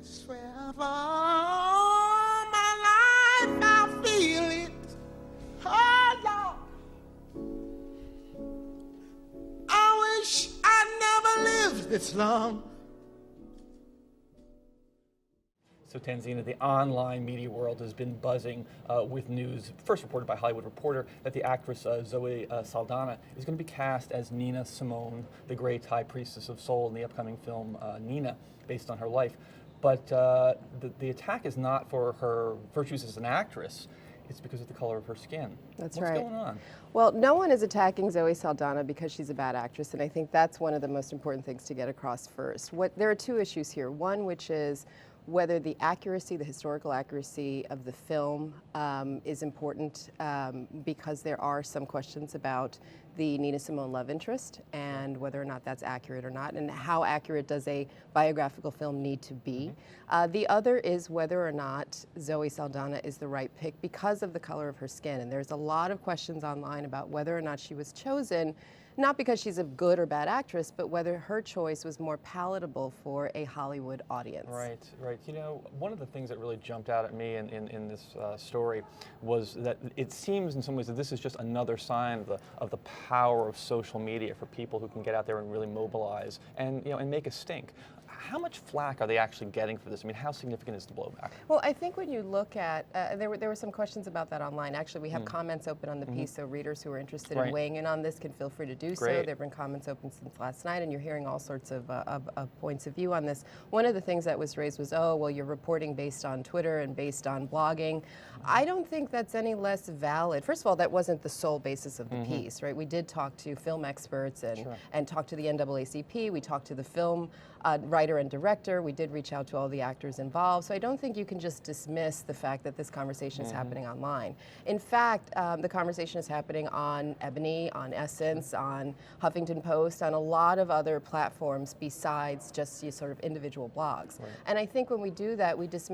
Swear for all my life I feel it. Oh, Lord. I wish I never lived this long. So Tanzina, the online media world has been buzzing with news, first reported by Hollywood Reporter, that the actress Zoe Saldana is going to be cast as Nina Simone, the great high priestess of soul in the upcoming film Nina, based on her life. But the attack is not for her virtues as an actress. It's because of the color of her skin. That's What's right. going on? Well, no one is attacking Zoe Saldana because she's a bad actress, and I think that's one of the most important things to get across first. There are two issues here. One, which is whether the accuracy, the historical accuracy of the film is important because there are some questions about the Nina Simone love interest and whether or not that's accurate or not, and how accurate does a biographical film need to be. The other is whether or not Zoe Saldana is the right pick because of the color of her skin, and there's a lot of questions online about whether or not she was chosen not because she's a good or bad actress, but whether her choice was more palatable for a Hollywood audience. Right, right. You know, one of the things that really jumped out at me in this story was that it seems in some ways that this is just another sign of the power of social media for people who can get out there and really mobilize and, you know, and make a stink. How much flack are they actually getting for this? I mean, how significant is the blowback? Well, I think when you look at, there were some questions about that online. Actually, we have comments open on the piece, so readers who are interested in weighing in on this can feel free to do so. There have been comments open since last night, and you're hearing all sorts of points of view on this. One of the things that was raised was, oh, well, you're reporting based on Twitter and based on blogging. I don't think that's any less valid. First of all, that wasn't the sole basis of the piece, right? We did talk to film experts and talk to the NAACP. We talked to the film writer and director. We did reach out to all the actors involved. So I don't think you can just dismiss the fact that this conversation is happening online. In fact, the conversation is happening on Ebony, on Essence, on Huffington Post, on a lot of other platforms besides just sort of individual blogs. And I think when we do that, we dismiss